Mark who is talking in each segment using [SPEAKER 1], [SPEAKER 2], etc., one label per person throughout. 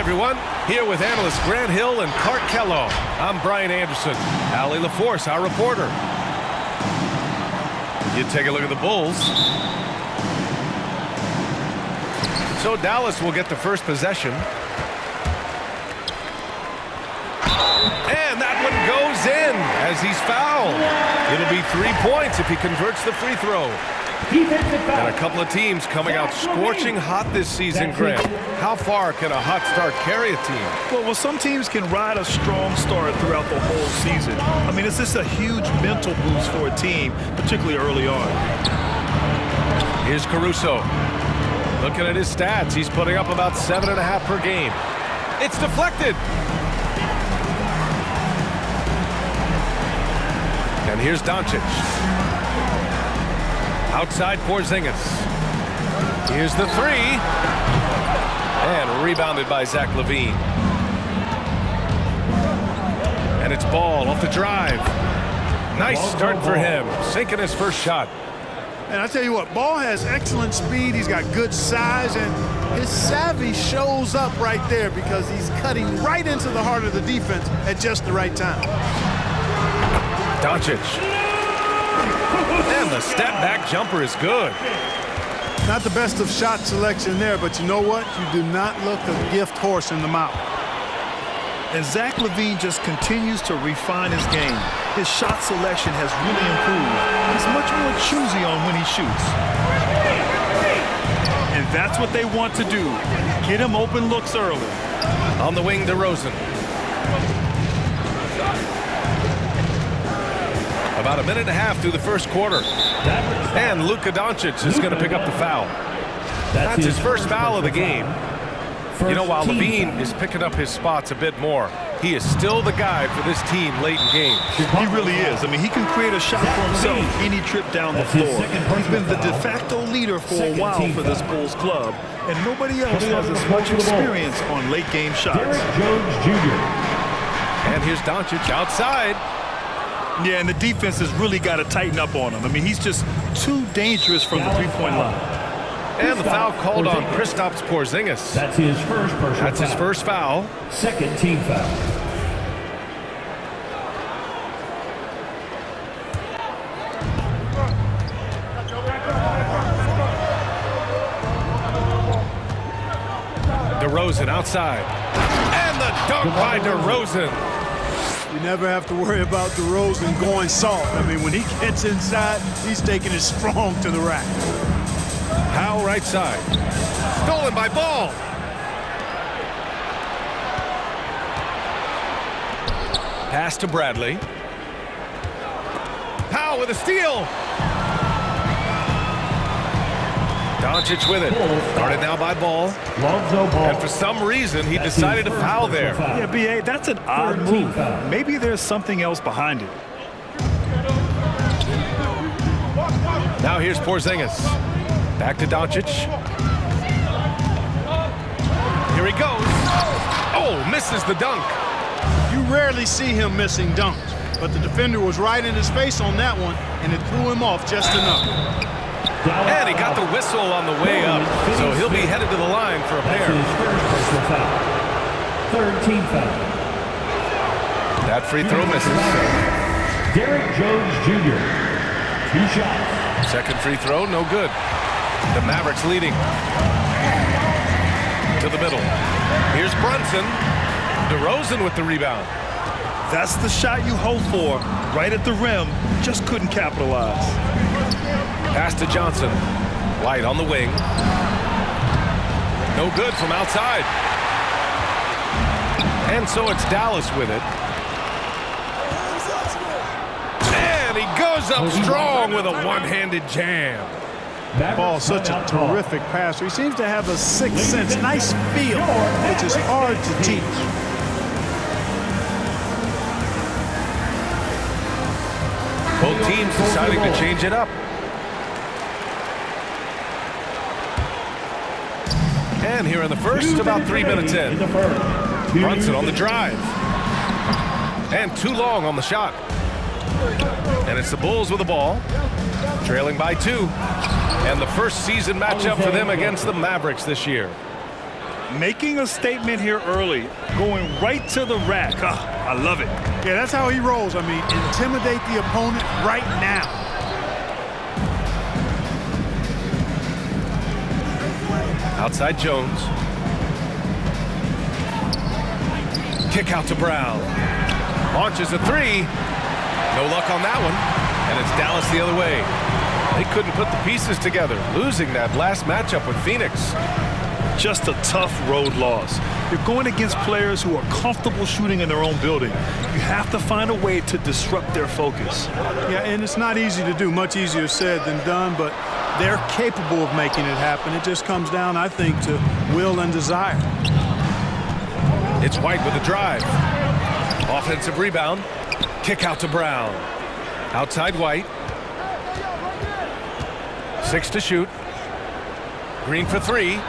[SPEAKER 1] everyone. Here with analysts Grant Hill and Clark Kellogg. I'm Brian Anderson. Allie LaForce, our reporter. You take a look at the Bulls. So Dallas will get the first possession. And that one goes in as he's fouled. It'll be 3 points if he converts the free throw. And a couple of teams coming out scorching hot this season, Grant. How far can a hot start carry a team?
[SPEAKER 2] Well, some teams can ride a strong start throughout the whole season. I mean, it's just a huge mental boost for a team, particularly early on.
[SPEAKER 1] Here's Caruso. Looking at his stats, he's putting up about 7.5 per game. It's deflected. And here's Doncic. Outside Porzingis. Here's the three. And rebounded by Zach LaVine. And it's Ball off the drive. Nice start for him. Sinking his first shot.
[SPEAKER 3] And I tell you what, Ball has excellent speed. He's got good size, and his savvy shows up right there because he's cutting right into the heart of the defense at just the right time.
[SPEAKER 1] Doncic. And the step-back jumper is good.
[SPEAKER 3] Not the best of shot selection there, but you know what? You do not look a gift horse in the mouth.
[SPEAKER 2] And Zach LaVine just continues to refine his game. His shot selection has really improved. He's much more choosy on when he shoots. And that's what they want to do. Get him open looks early.
[SPEAKER 1] On the wing, DeRozan. About a minute and a half through the first quarter. And Luka Doncic is going to pick up the foul. That's his first foul of the game. You know, while LaVine is picking up his spots a bit more, he is still the guy for this team late in games.
[SPEAKER 2] He really is. I mean, he can create a shot for himself any trip down the floor. He's been the de facto leader for a while for this Bulls club, and nobody else has as much experience on late game shots.
[SPEAKER 1] And here's Doncic outside.
[SPEAKER 2] Yeah, and the defense has really got to tighten up on him. I mean, he's just too dangerous from the three-point line.
[SPEAKER 1] And the foul called on Kristaps Porzingis.
[SPEAKER 4] That's his first personal foul.
[SPEAKER 1] That's his first foul.
[SPEAKER 4] Second team foul.
[SPEAKER 1] DeRozan outside. And the dunk by DeRozan.
[SPEAKER 3] You never have to worry about DeRozan going soft. I mean, when he gets inside, he's taking it strong to the rack.
[SPEAKER 1] Powell right side. Stolen by Ball. Pass to Bradley. Powell with a steal. Doncic with it. Guarded now by Ball. And for some reason, he decided to foul there.
[SPEAKER 2] Yeah, B.A., that's an odd move. Maybe there's something else behind it.
[SPEAKER 1] Now here's Porzingis. Back to Doncic. Here he goes. Oh, misses the dunk.
[SPEAKER 3] You rarely see him missing dunks, but the defender was right in his face on that one, and it threw him off just enough.
[SPEAKER 1] And he got the whistle on the way up, so he'll be headed to the line for a pair.
[SPEAKER 4] Third team foul.
[SPEAKER 1] That free throw misses.
[SPEAKER 4] Derrick Jones Jr. 2 shots.
[SPEAKER 1] Second free throw, no good. The Mavericks leading. To the middle. Here's Brunson. DeRozan with the rebound.
[SPEAKER 2] That's the shot you hope for. Right at the rim. Just couldn't capitalize.
[SPEAKER 1] Pass to Johnson. White on the wing. No good from outside. And so it's Dallas with it. And he goes up strong with a one-handed jam.
[SPEAKER 3] Ball's such a terrific passer. He seems to have a sixth sense, nice feel, which is hard to teach.
[SPEAKER 1] Both teams deciding to change it up. And here in the first, about 3 minutes in. Brunson on the drive. And too long on the shot. And it's the Bulls with the ball. Trailing by 2. And the first season matchup for them against the Mavericks this year.
[SPEAKER 2] Making a statement here early, going right to the rack. I love it.
[SPEAKER 3] Yeah, that's how he rolls. I mean, intimidate the opponent right now.
[SPEAKER 1] Outside Jones. Kick out to Brown. Launches a three. No luck on that one. And it's Dallas the other way. They couldn't put the pieces together, losing that last matchup with Phoenix.
[SPEAKER 2] Just a tough road loss. You're going against players who are comfortable shooting in their own building. You have to find a way to disrupt their focus.
[SPEAKER 3] Yeah, and it's not easy to do, much easier said than done, but they're capable of making it happen. It just comes down, I think, to will and desire.
[SPEAKER 1] It's White with a drive. Offensive rebound. Kick out to Brown. Outside White. 6 to shoot. Green for 3.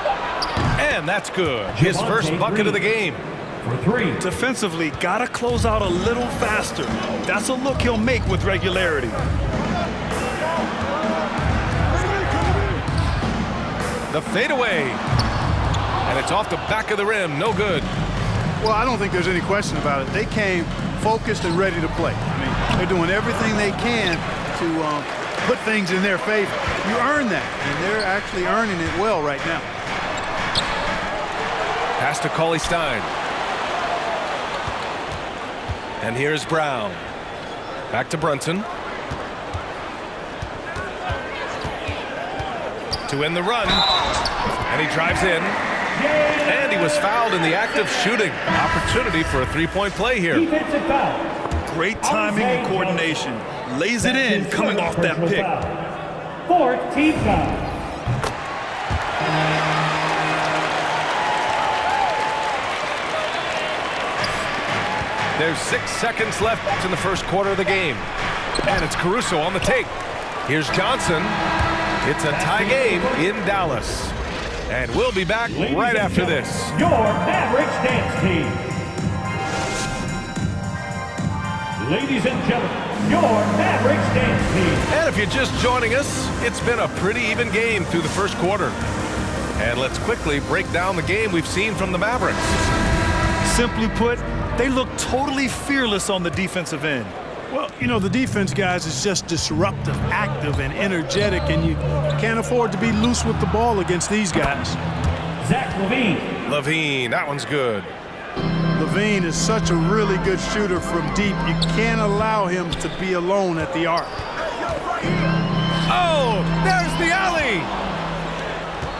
[SPEAKER 1] And that's good. His first bucket of the game.
[SPEAKER 4] For 3.
[SPEAKER 2] Defensively, gotta close out a little faster. That's a look he'll make with regularity.
[SPEAKER 1] The fadeaway. And it's off the back of the rim. No good.
[SPEAKER 3] Well, I don't think there's any question about it. They came focused and ready to play. I mean, they're doing everything they can to put things in their favor. You earn that, and they're actually earning it well right now.
[SPEAKER 1] Pass to Cauley Stein. And here's Brown. Back to Brunson. To end the run. And he drives in. And he was fouled in the act of shooting. Opportunity for a three-point play here.
[SPEAKER 4] Defensive foul.
[SPEAKER 2] Great timing and coordination. Lays it in coming off that pick.
[SPEAKER 4] 4th team foul.
[SPEAKER 1] There's 6 seconds left in the first quarter of the game. And it's Caruso on the take. Here's Johnson. It's a tie game in Dallas. And we'll be back right after this.
[SPEAKER 4] Your Mavericks dance team. Ladies and gentlemen, your Mavericks dance team.
[SPEAKER 1] And if you're just joining us, it's been a pretty even game through the first quarter. And let's quickly break down the game we've seen from the Mavericks.
[SPEAKER 2] Simply put, they look totally fearless on the defensive end.
[SPEAKER 3] Well, you know, the defense, guys, is just disruptive, active, and energetic, and you can't afford to be loose with the ball against these guys.
[SPEAKER 4] Zach LaVine.
[SPEAKER 1] LaVine, that one's good.
[SPEAKER 3] LaVine is such a really good shooter from deep. You can't allow him to be alone at the arc.
[SPEAKER 1] Oh, there's the alley.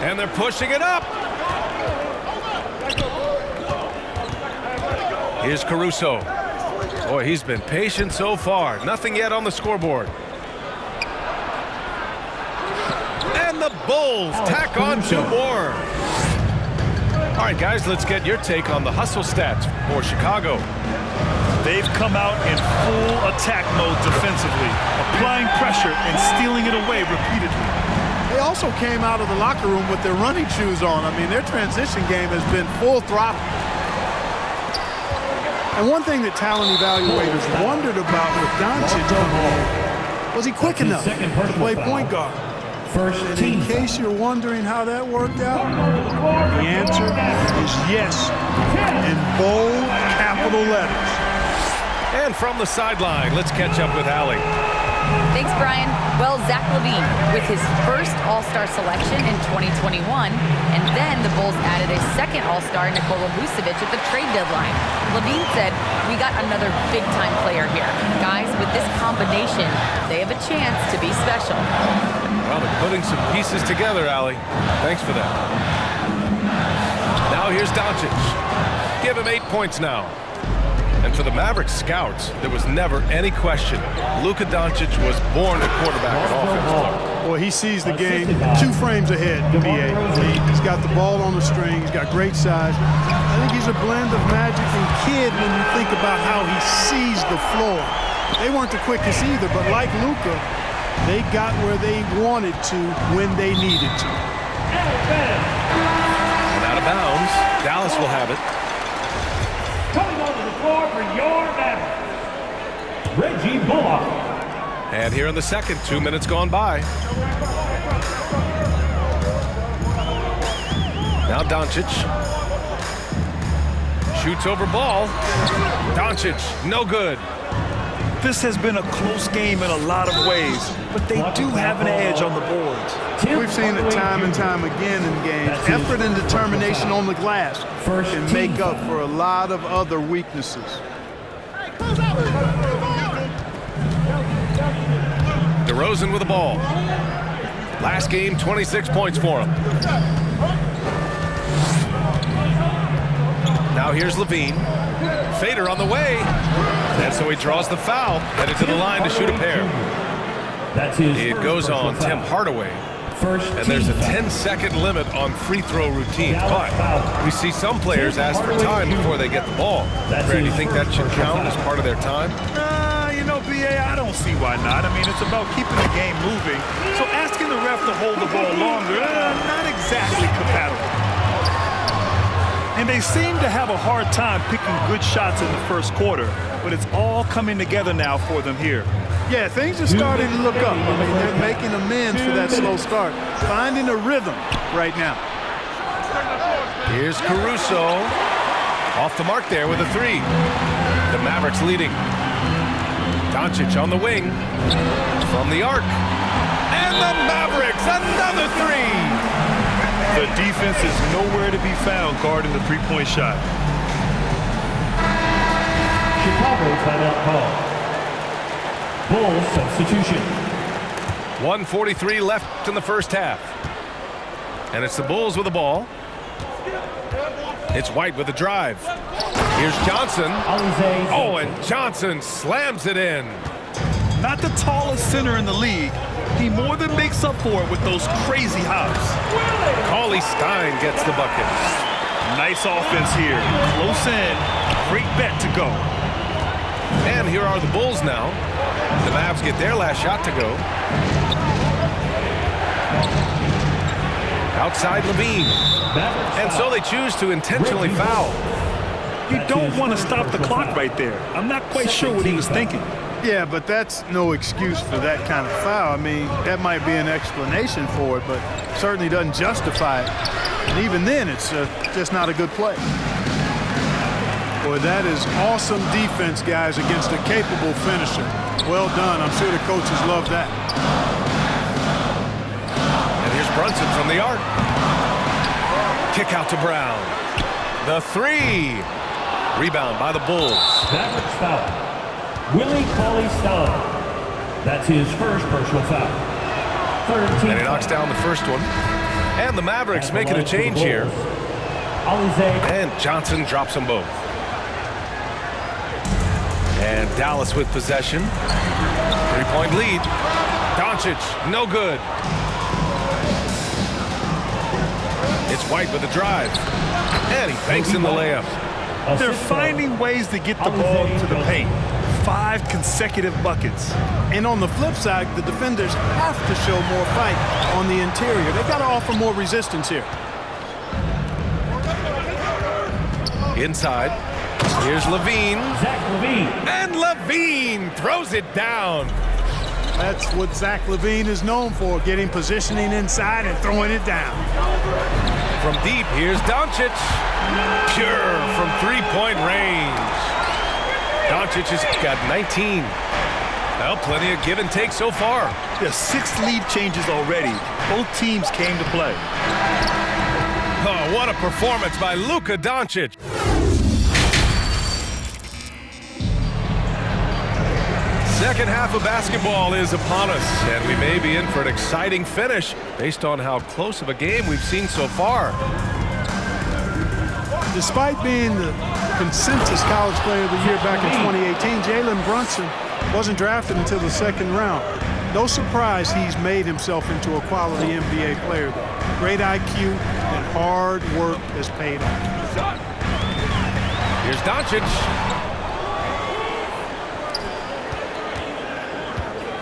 [SPEAKER 1] And they're pushing it up. Here's Caruso. Boy, he's been patient so far. Nothing yet on the scoreboard. And the Bulls tack on 2 more. All right, guys, let's get your take on the hustle stats for Chicago.
[SPEAKER 2] They've come out in full attack mode defensively, applying pressure and stealing it away repeatedly.
[SPEAKER 3] They also came out of the locker room with their running shoes on. I mean, their transition game has been full throttle. And one thing that talent evaluators wondered about with Doncic coming in, was he quick enough to play point guard? And in case you're wondering how that worked out, the answer is yes, in bold capital letters.
[SPEAKER 1] And from the sideline, let's catch up with Allie.
[SPEAKER 5] Thanks, Brian. Well, Zach LaVine with his first All-Star selection in 2021, and then the Bulls added a second All-Star, Nikola Vucevic, at the trade deadline. LaVine said, "We got another big-time player here. Guys, with this combination, they have a chance to be special."
[SPEAKER 1] Well, they're putting some pieces together, Allie. Thanks for that. Now here's Doncic. Give him 8 points now. And for the Mavericks scouts, there was never any question. Luka Doncic was born a quarterback and offense player.
[SPEAKER 3] Well, he sees the game 2 frames ahead, B.A. He's got the ball on the string. He's got great size. I think he's a blend of magic and kid when you think about how he sees the floor. They weren't the quickest either, but like Luka, they got where they wanted to when they needed to.
[SPEAKER 1] And out of bounds, Dallas will have it.
[SPEAKER 4] Coming onto the floor for your Mavericks, Reggie Bullock.
[SPEAKER 1] And here in the second, 2 minutes gone by. Now Doncic. Shoots over ball. Doncic, no good.
[SPEAKER 2] This has been a close game in a lot of ways, but they do have an edge on the boards.
[SPEAKER 3] We've seen it time and time again in games. Effort and determination on the glass can make up for a lot of other weaknesses.
[SPEAKER 1] DeRozan with the ball. Last game, 26 points for him. Now here's Levine. Fader on the way. And so he draws the foul, headed to the line to shoot a pair. It goes on Tim Hardaway. And there's a 10-second limit on free throw routines. But we see some players ask for time before they get the ball. Ray, do you think that should count as part of their time?
[SPEAKER 2] You know, BA, I don't see why not. I mean, it's about keeping the game moving. So asking the ref to hold the ball longer, not exactly compatible. And they seem to have a hard time picking good shots in the first quarter, but it's all coming together now for them here.
[SPEAKER 3] Yeah, things are starting to look up. I mean, they're making amends for that slow start, finding a rhythm right now.
[SPEAKER 1] Here's Caruso. Off the mark there with a three. The Mavericks leading. Doncic on the wing. From the arc. And the Mavericks, another three!
[SPEAKER 2] The defense is nowhere to be found guarding the three-point shot.
[SPEAKER 4] Chicago timeout call. Bulls substitution.
[SPEAKER 1] 1:43 left in the first half. And it's the Bulls with the ball. It's White with the drive. Here's Johnson. Oh, and Johnson slams it in.
[SPEAKER 2] Not the tallest center in the league. He more than makes up for it with those crazy hops.
[SPEAKER 1] Cauley Stein gets the bucket.
[SPEAKER 2] Nice offense here. Close in. Great bet to go.
[SPEAKER 1] And here are the Bulls now. The Mavs get their last shot to go. Outside Levine. And so they choose to intentionally foul.
[SPEAKER 2] You don't want to stop the clock right there. I'm not quite sure what he was thinking.
[SPEAKER 3] Yeah, but that's no excuse for that kind of foul. I mean, that might be an explanation for it, but certainly doesn't justify it. And even then, it's just not a good play. Boy, that is awesome defense, guys, against a capable finisher. Well done. I'm sure the coaches love that.
[SPEAKER 1] And here's Brunson from the arc. Kick out to Brown. The three. Rebound by the Bulls.
[SPEAKER 4] Mavericks foul. Willie Cauley-Stein. That's his first personal foul.
[SPEAKER 1] And he knocks down the first one. And the Mavericks making a change here. And Johnson drops them both. And Dallas with possession. Three-point lead. Doncic, no good. It's White with the drive. And he banks in the layup.
[SPEAKER 2] They're finding ways to get the ball to the paint. 5 consecutive buckets.
[SPEAKER 3] And on the flip side, the defenders have to show more fight on the interior. They've got to offer more resistance here.
[SPEAKER 1] Inside. Here's Levine.
[SPEAKER 4] Zach Levine.
[SPEAKER 1] And Levine throws it down.
[SPEAKER 3] That's what Zach Levine is known for, getting positioning inside and throwing it down.
[SPEAKER 1] From deep, here's Doncic. Pure from three-point range. Doncic has got 19. Well, plenty of give and take so far.
[SPEAKER 2] There's 6 lead changes already. Both teams came to play.
[SPEAKER 1] Oh, what a performance by Luka Doncic. Second half of basketball is upon us, and we may be in for an exciting finish based on how close of a game we've seen so far.
[SPEAKER 3] Despite being the consensus college player of the year back in 2018, Jalen Brunson wasn't drafted until the second round. No surprise he's made himself into a quality NBA player, though. Great IQ and hard work has paid off.
[SPEAKER 1] Here's Doncic.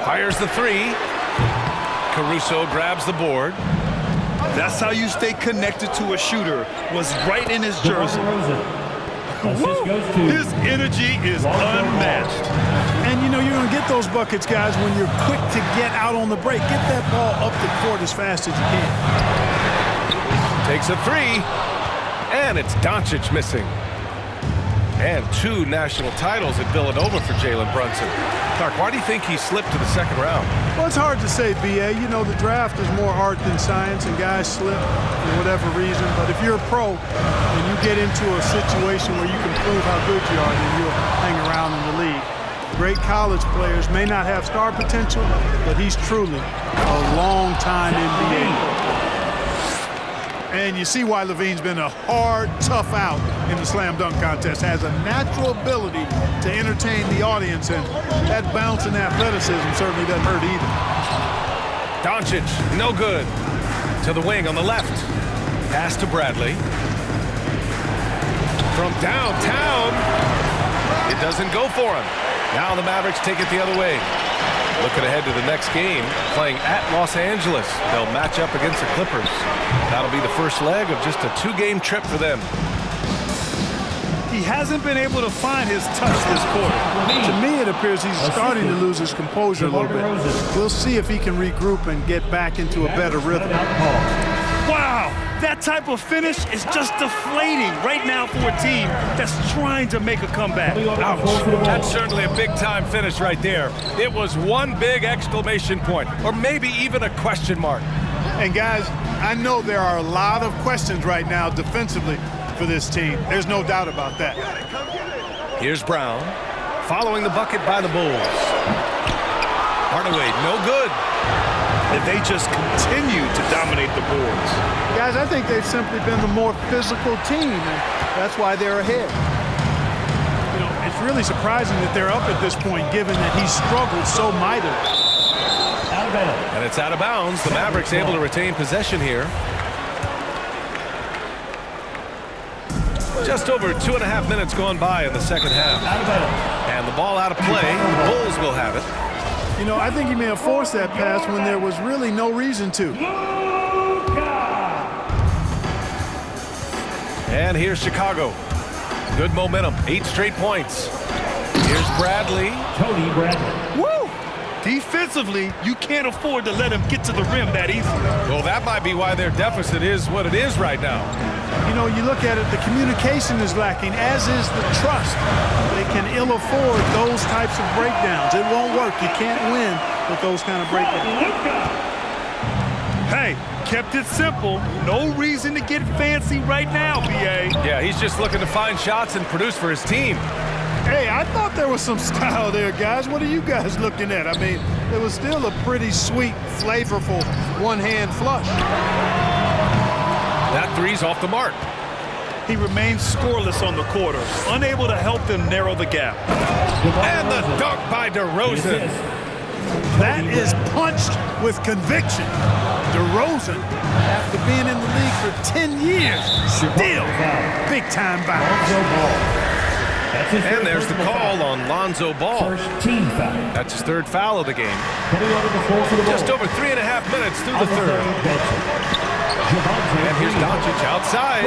[SPEAKER 1] Fires the three. Caruso grabs the board.
[SPEAKER 2] That's how you stay connected to a shooter. Was right in his jersey. His energy is unmatched.
[SPEAKER 3] And, you know, you're going to get those buckets, guys, when you're quick to get out on the break. Get that ball up the court as fast as you can.
[SPEAKER 1] Takes a three. And it's Doncic missing. And 2 national titles at Villanova for Jalen Brunson. Clark, why do you think he slipped to the second round?
[SPEAKER 3] Well, it's hard to say, B.A. You know, the draft is more art than science, and guys slip for whatever reason. But if you're a pro and you get into a situation where you can prove how good you are, then you'll hang around in the league. Great college players may not have star potential, but he's truly a long-time NBA player. And you see why Levine's been a hard, tough out in the slam dunk contest. Has a natural ability to entertain the audience, and that bounce and athleticism certainly doesn't hurt either.
[SPEAKER 1] Doncic, no good. To the wing on the left. Pass to Bradley. From downtown, it doesn't go for him. Now the Mavericks take it the other way. Looking ahead to the next game, playing at Los Angeles. They'll match up against the Clippers. That'll be the first leg of just a 2-game trip for them.
[SPEAKER 2] He hasn't been able to find his touch this quarter.
[SPEAKER 3] To me, it appears he's starting to lose his composure a little bit. We'll see if he can regroup and get back into a better rhythm.
[SPEAKER 2] Wow, that type of finish is just deflating right now for a team that's trying to make a comeback.
[SPEAKER 1] Ouch. That's certainly a big-time finish right there. It was one big exclamation point, or maybe even a question mark.
[SPEAKER 3] And guys, I know there are a lot of questions right now defensively for this team. There's no doubt about that.
[SPEAKER 1] Here's Brown, following the bucket by the Bulls. Hardaway, no good.
[SPEAKER 2] And they just continue to dominate the boards.
[SPEAKER 3] Guys, I think they've simply been the more physical team, and that's why they're ahead. You know, it's really surprising that they're up at this point, given that he struggled so mightily.
[SPEAKER 1] And it's out of bounds. The Mavericks able to retain possession here. Just over 2.5 minutes gone by in the second half. And the ball out of play. The Bulls will have it.
[SPEAKER 3] You know, I think he may have forced that pass when there was really no reason to.
[SPEAKER 1] And here's Chicago. Good momentum. 8 straight points. Here's Bradley.
[SPEAKER 4] Tony Bradley.
[SPEAKER 2] Woo! Defensively, you can't afford to let him get to the rim that easily.
[SPEAKER 1] Well, that might be why their deficit is what it is right now.
[SPEAKER 3] You know, you look at it, the communication is lacking, as is the trust. They can ill afford those types of breakdowns. It won't work. You can't win with those kind of breakdowns.
[SPEAKER 2] Hey, kept it simple. No reason to get fancy right now, B.A.
[SPEAKER 1] Yeah, he's just looking to find shots and produce for his team.
[SPEAKER 3] Hey, I thought there was some style there, guys. What are you guys looking at? I mean, it was still a pretty sweet, flavorful one-hand flush.
[SPEAKER 1] That three's off the mark.
[SPEAKER 2] He remains scoreless on the quarter, unable to help them narrow the gap.
[SPEAKER 1] And the dunk by DeRozan.
[SPEAKER 3] That is punched with conviction. DeRozan, after being in the league for 10 years, still big-time bounce.
[SPEAKER 1] And there's the call on Lonzo Ball.
[SPEAKER 4] First team foul.
[SPEAKER 1] That's his 3rd foul of the game.
[SPEAKER 4] Coming over the floor for the
[SPEAKER 1] Just
[SPEAKER 4] Bulls.
[SPEAKER 1] over 3.5 minutes through the 3rd. And here's Doncic outside.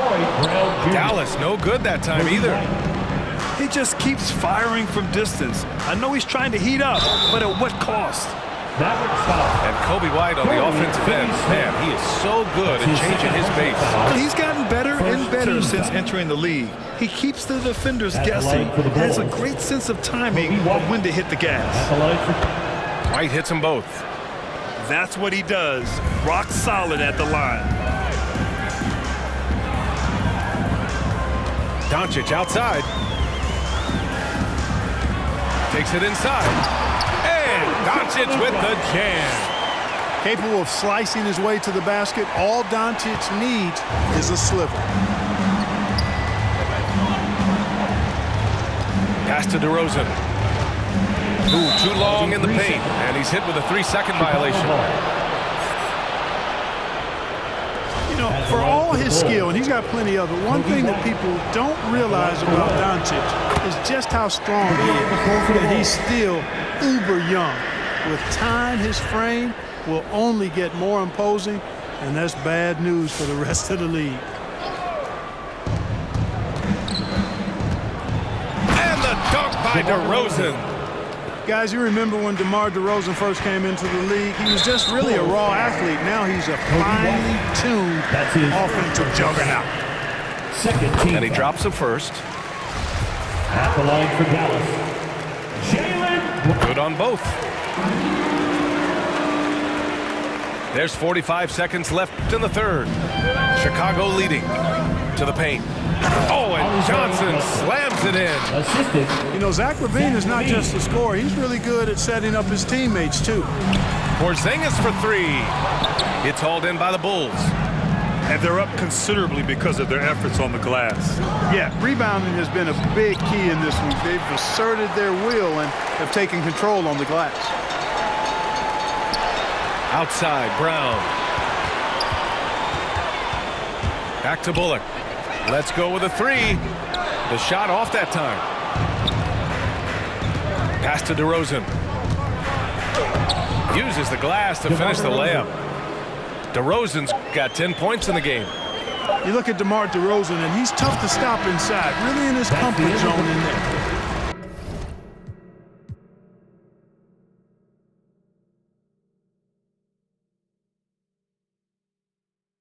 [SPEAKER 1] Dallas, no good that time either.
[SPEAKER 2] He just keeps firing from distance. I know he's trying to heat up, but at what cost?
[SPEAKER 1] And Kobe White on the offensive end. Man, he is so good at changing his pace.
[SPEAKER 2] But he's gotten better and better since entering the league. He keeps the defenders guessing and has a great sense of timing of when to hit the gas.
[SPEAKER 1] White hits them both.
[SPEAKER 2] That's what he does. Rock solid at the line.
[SPEAKER 1] Doncic outside. Takes it inside. And Doncic with the jam.
[SPEAKER 3] Capable of slicing his way to the basket, all Doncic needs is a sliver.
[SPEAKER 1] Pass to DeRozan. Ooh, too long in the paint. And he's hit with a 3-second violation.
[SPEAKER 3] You know, for all his skill, and he's got plenty of it, one thing that people don't realize about Doncic is just how strong he is, that he's still uber young. With time, his frame will only get more imposing, and that's bad news for the rest of the league.
[SPEAKER 1] And the dunk by DeRozan.
[SPEAKER 3] Guys, you remember when DeMar DeRozan first came into the league? He was just really a raw athlete. Now he's a finely tuned offensive juggernaut.
[SPEAKER 4] Second team.
[SPEAKER 1] And he drops him first.
[SPEAKER 4] At the line for Dallas, Jalen.
[SPEAKER 1] Good on both. There's 45 seconds left in the third. Chicago leading to the paint. Oh, and Johnson slams it in.
[SPEAKER 4] Assisted.
[SPEAKER 3] You know, Zach LaVine is not just a scorer. He's really good at setting up his teammates, too.
[SPEAKER 1] Porzingis for three. It's hauled in by the Bulls.
[SPEAKER 2] And they're up considerably because of their efforts on the glass.
[SPEAKER 3] Yeah, rebounding has been a big key in this one. They've asserted their will and have taken control on the glass.
[SPEAKER 1] Outside, Brown. Back to Bullock. Let's go with a three. The shot off that time. Pass to DeRozan. Uses the glass to finish the layup. DeRozan's got 10 points in the game.
[SPEAKER 3] You look at DeMar DeRozan, and he's tough to stop inside, really in his comfort zone in there.